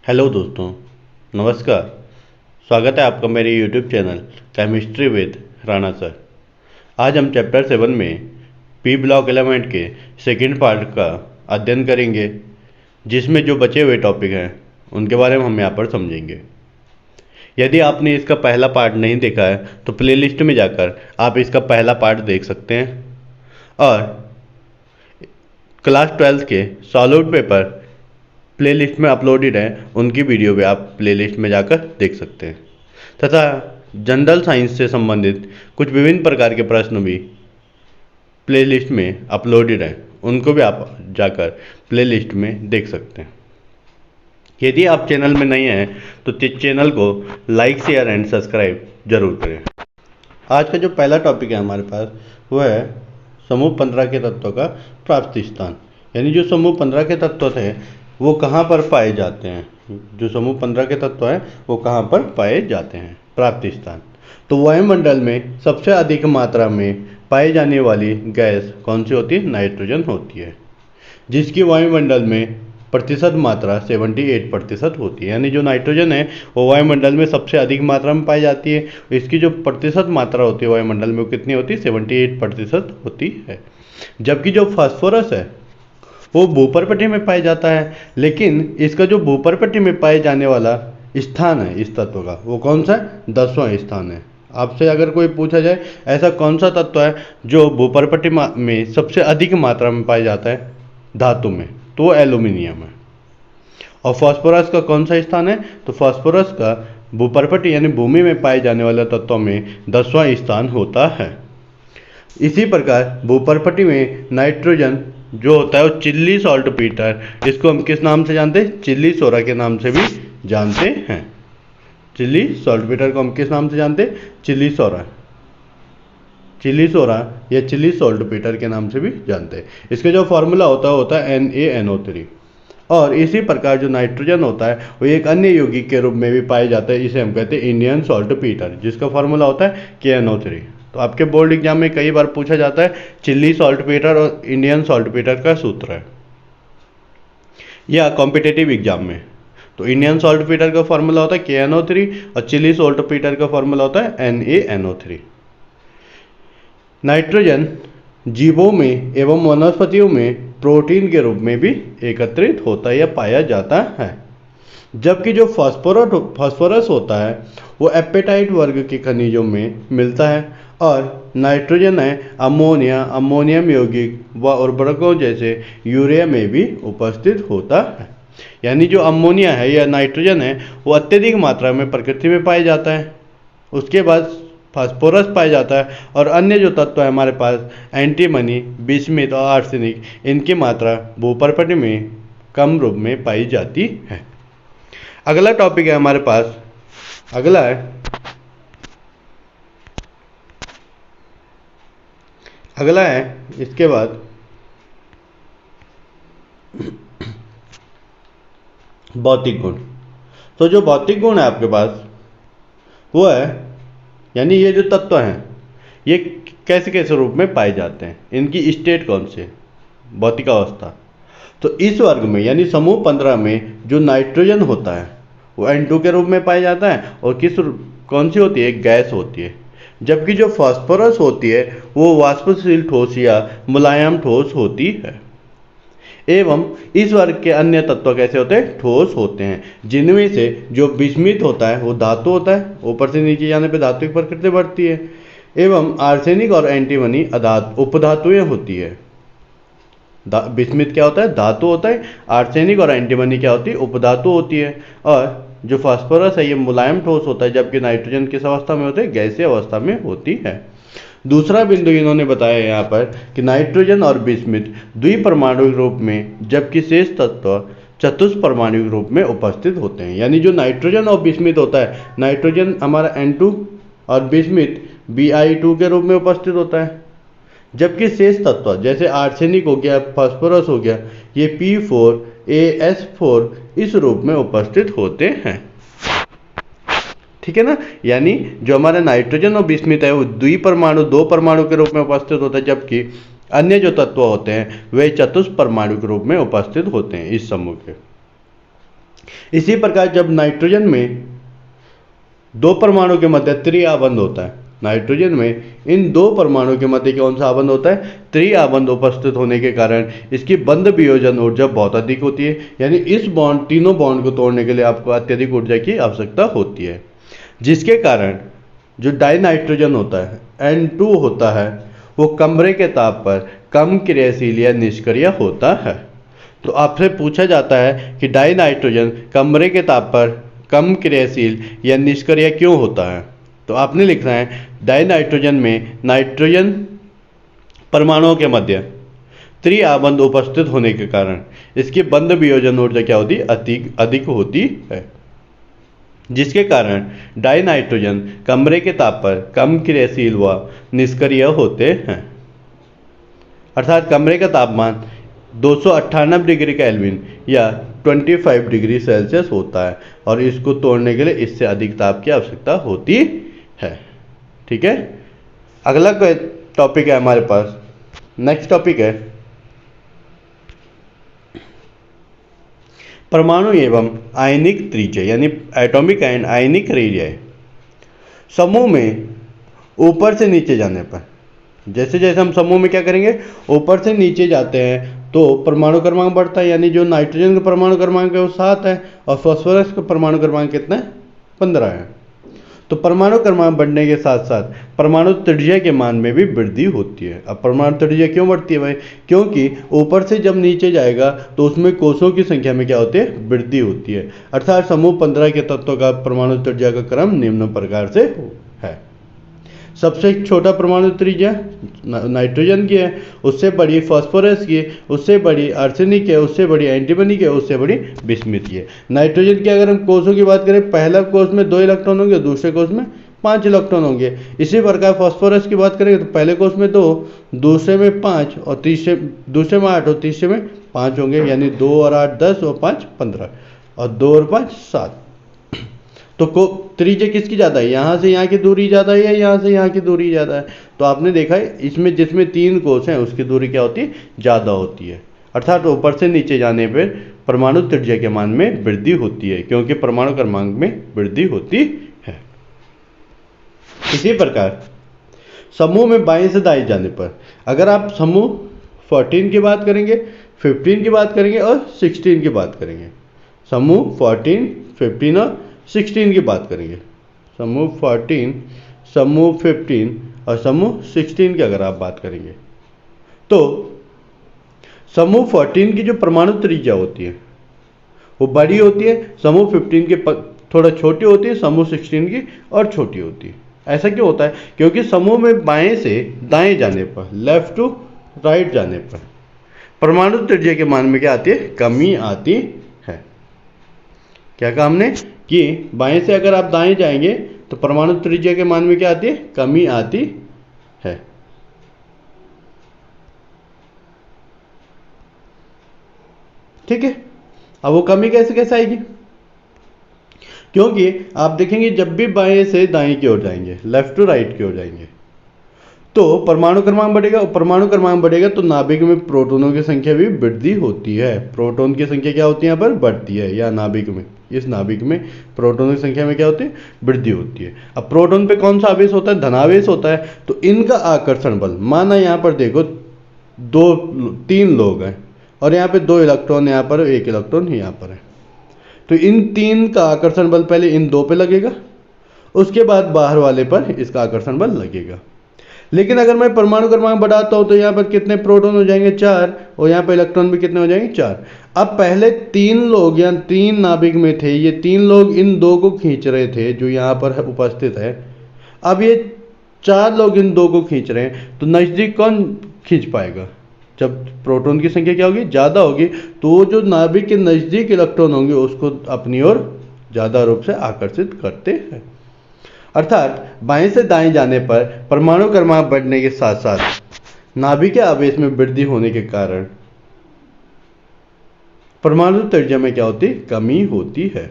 Hello दोस्तों, नमस्कार। स्वागत है आपका मेरे YouTube channel chemistry with Rana sir. आज हम चैप्टर 7 में पी ब्लॉक एलिमेंट के सेकंड पार्ट का अध्ययन करेंगे, जिसमें जो बचे हुए टॉपिक हैं उनके बारे में हम यहाँ पर समझेंगे। यदि आपने इसका पहला पार्ट नहीं देखा है तो प्लेलिस्ट में जाकर आप इसका पहला पार्ट देख सकते हैं, और क्लास 12 के सॉल्व्ड पेपर प्लेलिस्ट में अपलोडेड है, उनकी वीडियो भी आप प्लेलिस्ट में जाकर देख सकते हैं। तथा जनरल साइंस से संबंधित कुछ विभिन्न प्रकार के प्रश्न भी प्लेलिस्ट में अपलोडेड हैं, उनको भी आप जाकर प्लेलिस्ट में देख सकते हैं। यदि आप चैनल में नए हैं तो चैनल को लाइक, शेयर एंड सब्सक्राइब जरूर करें। आज का जो पहला टॉपिक है हमारे पास वह है समूह 15 के तत्वों का प्राप्ति स्थान। यानी जो समूह 15 के तत्व थे वो कहाँ पर पाए जाते हैं, जो समूह 15 के तत्व हैं वो कहाँ पर पाए जाते हैं, प्राप्ति स्थान। तो वायुमंडल में सबसे अधिक मात्रा में पाई जाने वाली गैस कौन सी होती है? नाइट्रोजन होती है, जिसकी वायुमंडल में प्रतिशत मात्रा 78% होती है। यानी जो नाइट्रोजन है वो वायुमंडल में सबसे अधिक मात्रा में पाई जाती है। इसकी जो प्रतिशत मात्रा होती है वायुमंडल में वो कितनी होती है? 78% होती है। जबकि जो फास्फोरस है वो भूपर्पटी में पाया जाता है, लेकिन इसका जो भूपर्पटी में पाए जाने वाला स्थान है इस तत्व का वो कौन सा है? 10वां स्थान है। आपसे अगर कोई पूछा जाए ऐसा कौन सा तत्व है जो भूपर्पटी में सबसे अधिक मात्रा में पाया जाता है धातु में, तो वो एल्यूमिनियम है। और फास्फोरस का कौन सा स्थान है? तो फास्फोरस का भूपर्पटी यानी भूमि में पाए जाने वाले तत्वों में 10वां स्थान होता है। इसी प्रकार भूपर्पटी में नाइट्रोजन जो होता है वो चिल्ली सॉल्ट पीटर, इसको हम किस नाम से जानते हैं? चिल्ली सोरा के नाम से भी जानते हैं। चिल्ली सॉल्ट पीटर को हम किस नाम से जानते हैं? चिल्ली सोरा, चिल्ली सोरा या चिल्ली सॉल्ट पीटर के नाम से भी जानते हैं। इसका जो फॉर्मूला होता है NaNO3। और इसी प्रकार जो नाइट्रोजन होता है वो एक अन्य यौगिक के रूप में भी पाया जाता है, इसे हम कहते हैं इंडियन सॉल्ट पीटर, जिसका फॉर्मूला होता है KNO3। तो आपके बोर्ड एग्जाम में कई बार पूछा जाता है चिल्ली सॉल्ट पीटर और इंडियन सॉल्ट पीटर का सूत्र है, या कॉम्पिटिटिव एग्जाम में। तो इंडियन सॉल्ट पीटर का फॉर्मूला होता है KNO3 और चिल्ली सॉल्ट पीटर का फॉर्मूला होता है NaNO3। नाइट्रोजन जीवों में एवं वनस्पतियों में प्रोटीन के रूप में भी एकत्रित होता है या पाया जाता है। जबकि जो फास्फोरस होता है वो एपेटाइट वर्ग के खनिजों में मिलता है, और नाइट्रोजन है अमोनिया, अमोनियम यौगिक व उर्वरकों जैसे यूरिया में भी उपस्थित होता है। यानी जो अमोनिया है या नाइट्रोजन है वो अत्यधिक मात्रा में प्रकृति में पाया जाता है। उसके बाद फास्फोरस पाया जाता है, और अन्य जो तत्व है हमारे पास एंटीमनी, बिस्मिथ और आर्सेनिक, इनकी मात्रा भूपर्पटी में कम रूप में पाई जाती है। अगला टॉपिक है हमारे पास, अगला है इसके बाद भौतिक गुण। तो जो भौतिक गुण है आपके पास वो है, यानी ये जो तत्व हैं ये कैसे कैसे रूप में पाए जाते हैं, इनकी स्टेट कौन सी है, भौतिक अवस्था। तो इस वर्ग में यानी समूह 15 में जो नाइट्रोजन होता है वो N2 के रूप में पाया जाता है, और कौन सी होती है? गैस होती है। जबकि जो फास्फोरस होती है वो वाष्पशील ठोस या मुलायम ठोस होती है। एवं इस वर्ग के अन्य तत्व कैसे होते हैं? ठोस होते हैं, जिनमें से जो बिस्मिथ होता है वो धातु होता है, ऊपर से नीचे जाने पर धातु की प्रकृति बढ़ती है। एवं आर्सेनिक और एंटीमनी उपधातुएं होती है। बिस्मिथ क्या होता है? धातु होता है। आर्सेनिक और एंटीमनी क्या होती है? उपधातु होती है। और जो फास्फोरस है ये मुलायम ठोस होता है, जबकि नाइट्रोजन किस अवस्था में होते हैं? गैसीय अवस्था में होती है। दूसरा बिंदु इन्होंने बताया यहाँ पर कि नाइट्रोजन और बिस्मिथ द्विपरमाणुक रूप में, जबकि शेष तत्व चतुष्परमाणुक रूप में उपस्थित होते हैं। यानी जो नाइट्रोजन और बिस्मिथ होता है, नाइट्रोजन हमारा N2 और बिस्मिथ Bi2 के रूप में उपस्थित होता है, जबकि शेष तत्व जैसे आर्सेनिक हो गया, फास्फोरस हो गया, ये P4AS4 इस रूप में उपस्थित होते हैं। ठीक है ना। यानी जो हमारा नाइट्रोजन और बिस्मिथ है वो द्विपरमाणु, 2 परमाणु के रूप में उपस्थित होता है, जबकि अन्य जो तत्व होते हैं वे चतुष्परमाणु के रूप में उपस्थित होते हैं इस समूह के। इसी प्रकार जब नाइट्रोजन में दो परमाणु के मध्य त्रिआबंध होता है, नाइट्रोजन में इन दो परमाणु के मध्य कौन सा आबंध होता है, त्रिआबंध उपस्थित होने के कारण इसकी बंध वियोजन ऊर्जा बहुत अधिक होती है। यानी इस बॉन्ड, तीनों बॉन्ड को तोड़ने के लिए आपको अत्यधिक ऊर्जा की आवश्यकता होती है, जिसके कारण जो डाइनाइट्रोजन होता है N2 होता है वो कमरे के ताप पर कम क्रियाशील या निष्क्रिय होता है। तो आपसे पूछा जाता है कि डाइनाइट्रोजन कमरे के ताप पर कम क्रियाशील या निष्क्रिय क्यों होता है, तो आपने लिखना है डाइनाइट्रोजन में नाइट्रोजन परमाणुओं के मध्य त्रिआबंध उपस्थित होने के कारण इसकी बंध वियोजन ऊर्जा क्या होती है, अधिक होती है, जिसके कारण डाइनाइट्रोजन कमरे के ताप पर कम क्रियाशील व निष्क्रिय होते हैं। अर्थात कमरे का तापमान 298 डिग्री केल्विन या 25 डिग्री सेल्सियस होता है और इसको तोड़ने के लिए इससे अधिक ताप की आवश्यकता होती है। ठीक है, अगला टॉपिक है हमारे पास, नेक्स्ट टॉपिक है परमाणु एवं आयनिक त्रिज्या, यानी एटॉमिक एंड आयनिक रेडियाई। समूह में ऊपर से नीचे जाने पर, जैसे जैसे हम समूह में क्या करेंगे, ऊपर से नीचे जाते हैं तो परमाणु क्रमांक बढ़ता है। यानी जो नाइट्रोजन का परमाणु क्रमांक है वो 7 है और फास्फोरस का परमाणु क्रमांक कितना है, 15 है। तो परमाणु क्रमांक बढ़ने के साथ साथ परमाणु त्रिज्या के मान में भी वृद्धि होती है। अब परमाणु त्रिज्या क्यों बढ़ती है भाई, क्योंकि ऊपर से जब नीचे जाएगा तो उसमें कोषों की संख्या में क्या होती है, वृद्धि होती है। अर्थात समूह 15 के तत्वों का परमाणु त्रिज्या का क्रम निम्न प्रकार से है। सबसे छोटा परमाणु त्रिज्या नाइट्रोजन की है, उससे बड़ी फास्फोरस की है, उससे बड़ी आर्सेनिक है, उससे बड़ी एंटीमनी की है, उससे बड़ी बिस्मिथ की है। नाइट्रोजन की अगर हम कोषों की बात करें, पहला कोष में 2 इलेक्ट्रॉन होंगे, दूसरे कोष में 5 इलेक्ट्रॉन होंगे। इसी प्रकार फास्फोरस की बात करेंगे तो पहले कोष में 2, दूसरे में 5 और दूसरे में 8 और तीसरे में 5 होंगे। यानी 2 और 8 10 और 5 15 और 2 और 5 7। तो त्रिज्या किसकी ज़्यादा है, यहाँ से यहाँ की दूरी ज़्यादा है या यहाँ से यहाँ की दूरी ज़्यादा है। तो आपने देखा है इसमें जिसमें 3 कोष हैं उसकी दूरी क्या होती है, ज़्यादा होती है। अर्थात ऊपर से नीचे जाने पर परमाणु त्रिज्या के मान में वृद्धि होती है, क्योंकि परमाणु क्रमांक में वृद्धि होती है। इसी प्रकार समूह में बाएं से दाएं जाने पर, अगर आप समूह 14 की बात करेंगे, 15 की बात करेंगे और 16 की बात करेंगे, समूह 14, 15 और 16 की बात करेंगे, समूह 14, समूह 15 और समूह 16 की अगर आप बात करेंगे, तो समूह 14 की जो परमाणु त्रिज्या होती है वो बड़ी होती है, समूह 15 की थोड़ा छोटी होती है, समूह 16 की और छोटी होती है। ऐसा क्यों होता है, क्योंकि समूह में बाएं से दाएं जाने पर, लेफ्ट टू राइट जाने पर परमाणु त्रिज्या के मान में क्या आती है, कमी आती है। क्या कहा हमने कि बाएं से अगर आप दाएं जाएंगे तो परमाणु त्रिज्या के मान में क्या आती है, कमी आती है। ठीक है, अब वो कमी कैसे कैसे आएगी, क्योंकि आप देखेंगे जब भी बाएं से दाएं की ओर जाएंगे, लेफ्ट टू राइट की ओर जाएंगे, तो परमाणु क्रमांक बढ़ेगा और परमाणु क्रमांक बढ़ेगा तो नाभिक में प्रोटॉनों की संख्या भी वृद्धि होती है। प्रोटॉन की संख्या क्या होती है, यहाँ पर बढ़ती है, या नाभिक में, इस नाभिक में प्रोटॉनों की संख्या में क्या होती है, वृद्धि होती है। अब प्रोटॉन पे कौन सा आवेश होता है, धनावेश होता है। तो इनका आकर्षण बल, माना यहाँ पर देखो 3 लोग हैं और यहाँ पे 2 इलेक्ट्रॉन यहाँ पर, 1 इलेक्ट्रॉन यहाँ पर है, तो इन 3 का आकर्षण बल पहले इन 2 पे लगेगा, उसके बाद बाहर वाले पर इसका आकर्षण बल लगेगा। लेकिन अगर मैं परमाणु क्रमांक बढ़ाता हूं तो यहाँ पर कितने प्रोटॉन हो जाएंगे, 4, और यहाँ पर इलेक्ट्रॉन भी कितने हो जाएंगे, 4। अब पहले 3 लोग या 3 नाभिक में थे, ये 3 लोग इन 2 को खींच रहे थे जो यहाँ पर उपस्थित है। अब ये 4 लोग इन 2 को खींच रहे हैं, तो नजदीक कौन खींच पाएगा, जब प्रोटॉन की संख्या क्या होगी, ज़्यादा होगी, तो जो नाभिक के नज़दीक इलेक्ट्रॉन होंगे उसको अपनी ओर ज़्यादा रूप से आकर्षित करते हैं। अर्थात बाएं से दाएं जाने पर परमाणु क्रमांक बढ़ने के साथ साथ नाभिक के आवेश में वृद्धि होने के कारण परमाणु त्रिज्या में क्या होती है, कमी होती है।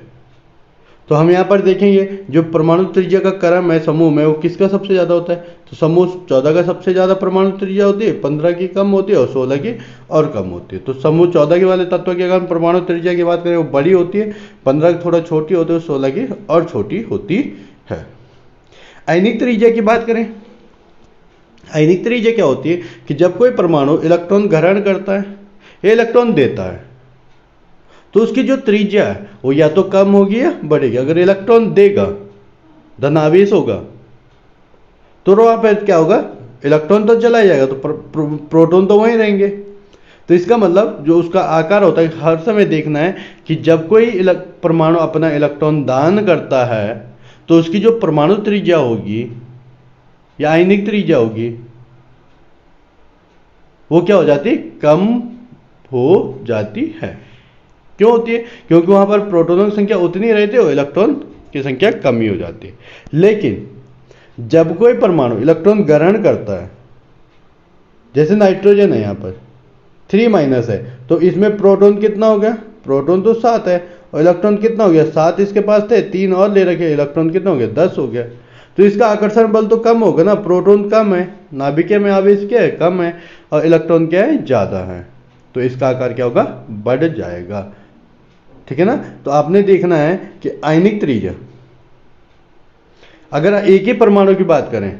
तो हम यहाँ पर देखेंगे जो परमाणु त्रिज्या का क्रम है समूह में वो किसका सबसे ज़्यादा होता है, तो समूह 14 का सबसे ज़्यादा परमाणु त्रिज्या होती है, 15 की कम होती है और 16 की और कम होती है। तो समूह 14 के वाले तत्व की अगर परमाणु त्रिज्या की बात करें वो बड़ी होती है, 15 की थोड़ा छोटी होती है, 16 की और छोटी होती है। आयनिक त्रिज्या की बात करें, आयनिक त्रिज्या क्या होती है कि जब कोई परमाणु इलेक्ट्रॉन ग्रहण करता है या इलेक्ट्रॉन देता है तो उसकी जो त्रिज्या है वो या तो कम होगी या बढ़ेगी। अगर इलेक्ट्रॉन देगा, धनावेश होगा, तो वहां पर क्या होगा, इलेक्ट्रॉन तो चला जाएगा, तो प्रोटॉन तो वहीं रहेंगे। तो इसका मतलब जो उसका आकार होता है हर समय देखना है कि जब कोई परमाणु अपना इलेक्ट्रॉन दान करता है तो उसकी जो परमाणु त्रिज्या होगी या आयनिक त्रिज्या होगी वो क्या हो जाती, कम हो जाती है। क्यों होती है, क्योंकि वहां पर प्रोटॉनों की संख्या उतनी रहती है और इलेक्ट्रॉन की संख्या कम ही हो जाती है। लेकिन जब कोई परमाणु इलेक्ट्रॉन ग्रहण करता है, जैसे नाइट्रोजन है यहाँ पर 3- है, तो इसमें प्रोटॉन कितना हो गया, प्रोटॉन तो 7 है और इलेक्ट्रॉन कितना हो गया, 7 इसके पास थे, 3 और ले रखे, इलेक्ट्रॉन कितना हो गया, 10 हो गया। तो इसका आकर्षण बल तो कम होगा ना, प्रोटॉन कम है, नाभिक में आवेश क्या है, कम है, और इलेक्ट्रॉन क्या है, ज़्यादा है, तो इसका आकार क्या होगा, बढ़ जाएगा। ठीक है ना। तो आपने देखना है कि आयनिक त्रिज्या, अगर एक ही परमाणु की बात करें,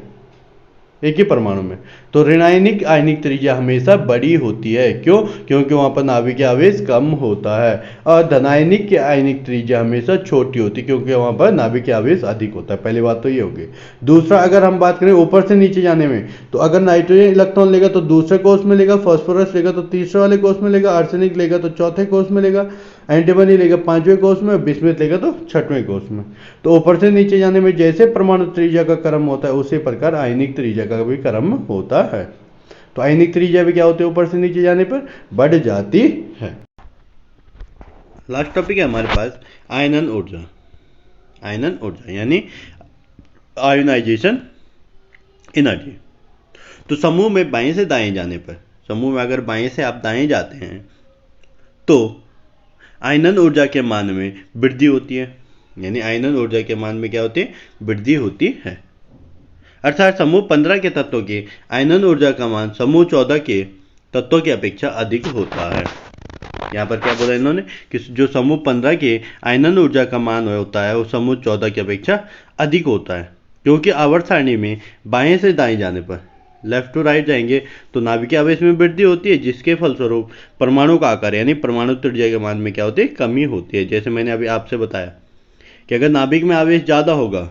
एक ही परमाणु में, तो ऋणायनिक आयनिक त्रिज्या हमेशा बड़ी होती है। क्यों, क्योंकि वहां पर नाभिकीय आवेश कम होता है। और धनायनिक की आयनिक त्रिज्या हमेशा छोटी होती है क्योंकि वहां पर नाभिकीय आवेश अधिक होता है। पहली बात तो ये होगी। दूसरा, अगर हम बात करें ऊपर से नीचे जाने में, तो अगर नाइट्रोजन इलेक्ट्रॉन लेगा तो दूसरे कोष में लेगा, फास्फोरस लेगा तो तीसरे वाले कोष में लेगा, आर्सेनिक लेगा तो चौथे कोष में लेगा, एंटीमनी लेगा 5वें कोष में, बिस्मुथ लेगा तो 6वें कोष में। तो ऊपर से नीचे जाने में जैसे परमाणु त्रिज्या का क्रम होता है उसी प्रकार आयनिक त्रिज्या का भी क्रम होता है। तो आयनिक त्रिज्या भी क्या होती है, ऊपर से नीचे जाने पर बढ़ जाती है। लास्ट टॉपिक है हमारे पास आयनन ऊर्जा। आयनन ऊर्जा यानी आयोनाइजेशन एनर्जी। तो समूह में बाएं से दाएं जाने पर, समूह में अगर बाएं से आप दाएं जाते हैं तो आयनन ऊर्जा के मान में वृद्धि होती है। यानी आयनन ऊर्जा के मान में क्या होती है, वृद्धि होती है। अर्थात समूह 15 के तत्वों के आयनन ऊर्जा का मान समूह 14 के तत्वों की अपेक्षा अधिक होता है। यहाँ पर क्या बोला इन्होंने कि जो समूह 15 के आयनन ऊर्जा का मान होता है वो समूह 14 की अपेक्षा अधिक होता है, क्योंकि आवर्त सारणी में बाएं से दाएं जाने पर, लेफ्ट टू राइट जाएंगे तो नाभिकीय आवेश में वृद्धि होती है, जिसके फलस्वरूप परमाणु का आकार यानी परमाणु त्रिज्या के मान में क्या होती है, कमी होती है। जैसे मैंने अभी आपसे बताया कि अगर नाभिक में आवेश ज़्यादा होगा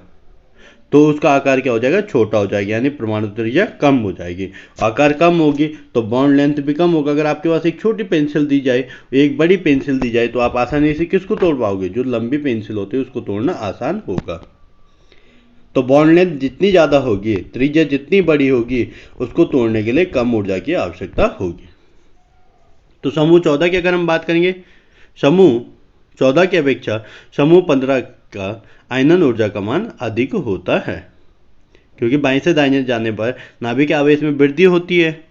तो उसका आकार क्या हो जाएगा, छोटा हो जाएगा, यानी परमाणु त्रिज्या कम हो जाएगी। आकार कम होगी तो बॉन्ड लेंथ भी कम होगा। अगर आपके पास एक छोटी पेंसिल दी जाए, एक बड़ी पेंसिल दी जाए, तो आप आसानी से किसको तोड़ पाओगे, जो लंबी पेंसिल होती है उसको तोड़ना आसान होगा। तो बॉन्ड लेंथ जितनी ज़्यादा होगी, त्रिज्या जितनी बड़ी होगी, उसको तोड़ने के लिए कम ऊर्जा की आवश्यकता होगी। तो समूह 14 की अगर हम बात करेंगे, समूह 14 की अपेक्षा समूह 15 का आयनन ऊर्जा का मान अधिक होता है, क्योंकि बाएं से दाएं जाने पर नाभिक के आवेश में वृद्धि होती है,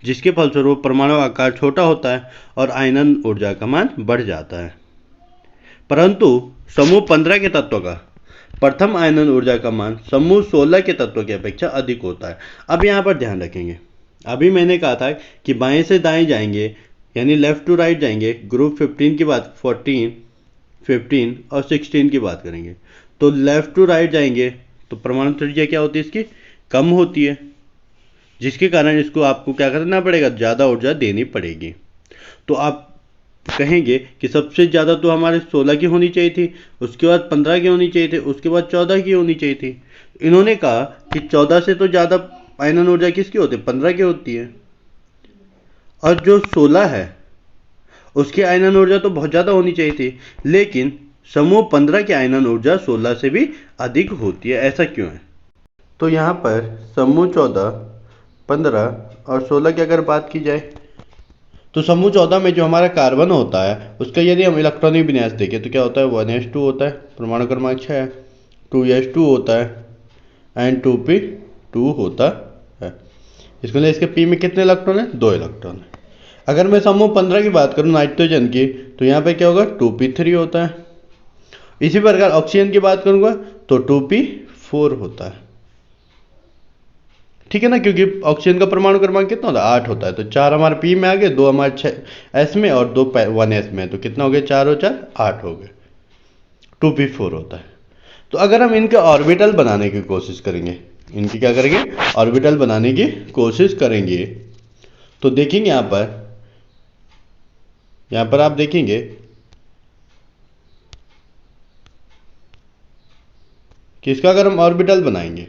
जिसके फलस्वरूप परमाणु का आकार छोटा होता है और आयनन ऊर्जा का मान बढ़ जाता है। परंतु समूह 15 के तत्वों का प्रथम आयनन ऊर्जा का मान समूह 16 के तत्वों की अपेक्षा अधिक होता है। अब यहाँ पर ध्यान रखेंगे, अभी मैंने कहा था कि बाएं से दाएं जाएंगे यानी लेफ्ट टू राइट जाएंगे, ग्रुप 15 की बात 14, 15 और 16 की बात करेंगे। तो लेफ्ट टू राइट जाएंगे तो परमाणु त्रिज्या क्या होती है, इसकी कम होती है, जिसके कारण इसको आपको क्या करना पड़ेगा, ज़्यादा ऊर्जा देनी पड़ेगी। तो आप कहेंगे कि सबसे ज़्यादा तो हमारे 16 की होनी चाहिए थी, उसके बाद 15 की होनी चाहिए थी, उसके बाद 14 की होनी चाहिए थी। इन्होंने कहा कि 14 से तो ज़्यादा आयनन ऊर्जा किसकी होती है, 15 की होती है, और जो 16 है उसकी आयनन ऊर्जा तो बहुत ज़्यादा होनी चाहिए थी, लेकिन समूह 15 की आयनन ऊर्जा 16 से भी अधिक होती है। ऐसा क्यों है? तो यहाँ पर समूह 14, 15 और 16 की अगर बात की जाए तो समूह 14 में जो हमारा कार्बन होता है उसका यदि हम इलेक्ट्रॉनिक विन्यास देखें तो क्या होता है, 1s2 होता है, परमाणु क्रमांक 6 है, 2s2 होता है एंड 2p2 होता है। इसके लिए इसके p में कितने इलेक्ट्रॉन है, 2 इलेक्ट्रॉन है। अगर मैं समूह 15 की बात करूँ नाइट्रोजन की, तो यहाँ पे क्या होगा, 2p3 होता है। इसी प्रकार ऑक्सीजन की बात करूंगा तो 2p4 होता है, ठीक है ना, क्योंकि ऑक्सीजन का परमाणु क्रमांक कितना होता है 8 होता है। तो 4 हमारे पी में आ गए, 2 हमारे एस में और 2 1s में, तो कितना हो गया 4 और 4 8 हो गए, 2p4 होता है। तो अगर हम इनके ऑर्बिटल बनाने की कोशिश करेंगे, इनकी क्या करेंगे ऑर्बिटल बनाने की कोशिश करेंगे, तो देखेंगे यहाँ पर आप देखेंगे कि इसका अगर हम ऑर्बिटल बनाएंगे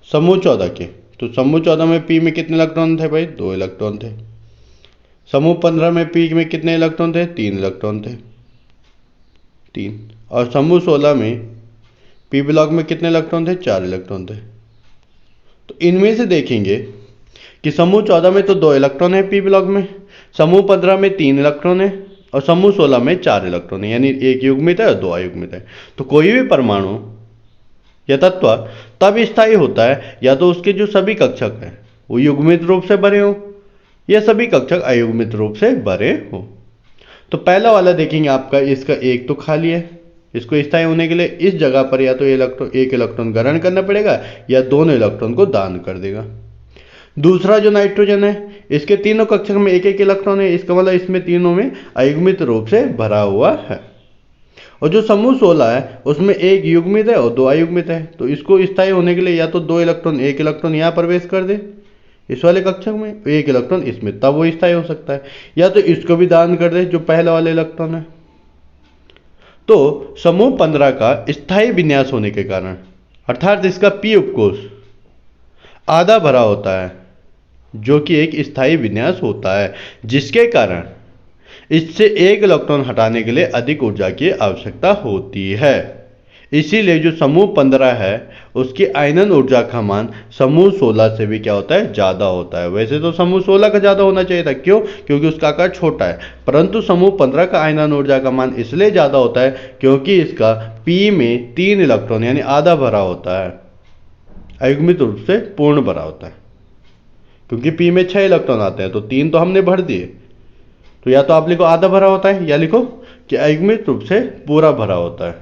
समूह 14 के, तो समूह 14 में पी में कितने इलेक्ट्रॉन थे भाई 2 इलेक्ट्रॉन थे। समूह 15 में पी में कितने इलेक्ट्रॉन थे 3 इलेक्ट्रॉन थे, 3। और समूह 16 में पी ब्लॉक में कितने इलेक्ट्रॉन थे 4 इलेक्ट्रॉन थे। तो इनमें से देखेंगे कि समूह 14 में तो 2 इलेक्ट्रॉन है पी ब्लॉक में, समूह 15 में 3 इलेक्ट्रॉन है और समूह 16 में 4 इलेक्ट्रॉन है, यानी एक युग्मित है और 2 अयुग्मित है। तो कोई भी परमाणु या तत्व तब स्थायी होता है या तो उसके जो सभी कक्षक हैं वो युग्मित रूप से भरे हो या सभी कक्षक अयुग्मित रूप से भरे हो। तो पहला वाला देखेंगे आपका, इसका एक तो खाली है, इसको स्थायी होने के लिए इस जगह पर या तो एक इलेक्ट्रॉन ग्रहण करना पड़ेगा या दोनों इलेक्ट्रॉन को दान कर देगा। दूसरा जो नाइट्रोजन है, इसके तीनों कक्षक में एक एक इलेक्ट्रॉन है, इसका मतलब इसमें तीनों में अयुग्मित रूप से भरा हुआ है। और जो समूह 16 है उसमें एक युग्मित है और 2 अयुग्मित है, तो इसको स्थायी होने के लिए या तो 2 इलेक्ट्रॉन एक इलेक्ट्रॉन यहाँ प्रवेश कर दे इस वाले कक्षक में, एक इलेक्ट्रॉन इसमें, तब वो स्थायी हो सकता है, या तो इसको भी दान कर दे जो पहला वाला इलेक्ट्रॉन है। तो समूह 15 का स्थायी विन्यास होने के कारण, अर्थात इसका पी उपकोष आधा भरा होता है, जो कि एक स्थायी विन्यास होता है, जिसके कारण इससे एक इलेक्ट्रॉन हटाने के लिए अधिक ऊर्जा की आवश्यकता होती है। इसीलिए जो समूह 15 है उसकी आयनन ऊर्जा का मान समूह 16 से भी क्या होता है ज़्यादा होता है। वैसे तो समूह 16 का ज़्यादा होना चाहिए था, क्यों, क्योंकि उसका आकार छोटा है, परंतु समूह 15 का आयनन ऊर्जा का मान इसलिए ज़्यादा होता है क्योंकि इसका पी में 3 इलेक्ट्रॉन यानी आधा भरा होता है, अयुग्मित रूप से पूर्ण भरा होता है। क्योंकि पी में 6 इलेक्ट्रॉन आते हैं तो 3 तो हमने भर दिए, तो या तो आप लिखो आधा भरा होता है या लिखो कि अयुग्मित रूप से पूरा भरा होता है,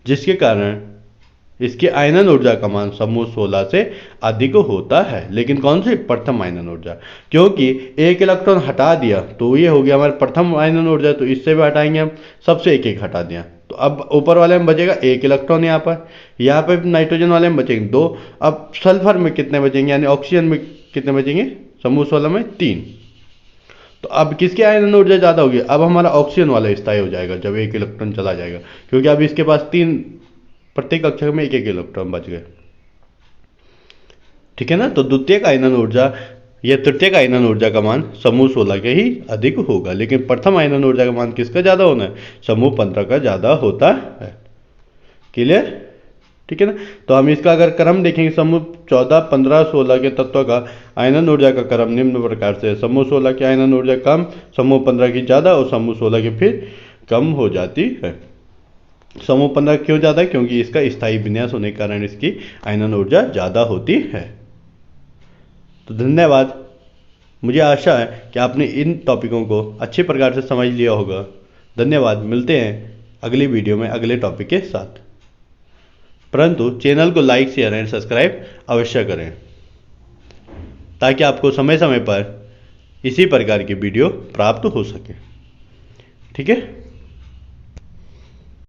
जिसके कारण इसकी आयनन ऊर्जा का मान समूह 16 से अधिक होता है। लेकिन कौन सी प्रथम आयनन ऊर्जा, क्योंकि एक इलेक्ट्रॉन हटा दिया तो ये हो गया हमारे प्रथम आयनन ऊर्जा, तो इससे भी हटाएंगे हम, सबसे एक एक हटा दिया, तो अब ऊपर वाले में बचेगा एक इलेक्ट्रॉन, यहाँ पर नाइट्रोजन वाले में बचेंगे 2। अब सल्फर में कितने बचेंगे यानी ऑक्सीजन में कितने बचेंगे समूह 16 में 3। तो अब किसकी आयनन ऊर्जा ज़्यादा होगी, अब हमारा ऑक्सीजन वाला स्थायी हो जाएगा जब एक इलेक्ट्रॉन चला जाएगा, क्योंकि अब इसके पास 3 प्रत्येक कक्षक में एक एक इलेक्ट्रॉन बच गए, ठीक है ना। तो द्वितीयक आयनन ऊर्जा या तृतीयक आयनन ऊर्जा का मान समूह 16 के ही अधिक होगा, लेकिन प्रथम आयनन ऊर्जा का मान किसका ज़्यादा होना है समूह 15 का ज़्यादा होता है। क्लियर, ठीक है ना। तो हम इसका अगर क्रम देखेंगे समूह 14, 15, 16 के तत्वों का आयनन ऊर्जा का क्रम निम्न प्रकार से है। समूह 16 की आयनन ऊर्जा कम, समूह 15 की ज़्यादा और समूह 16 की फिर कम हो जाती है। समूह 15 क्यों ज़्यादा है, क्योंकि इसका स्थायी विन्यास होने के कारण इसकी आयनन ऊर्जा ज़्यादा होती है। तो धन्यवाद, मुझे आशा है कि आपने इन टॉपिकों को अच्छे प्रकार से समझ लिया होगा। धन्यवाद, मिलते हैं अगली वीडियो में अगले टॉपिक के साथ, परंतु चैनल को लाइक शेयर एंड सब्सक्राइब अवश्य करें ताकि आपको समय समय पर इसी प्रकार की वीडियो प्राप्त हो सके, ठीक है।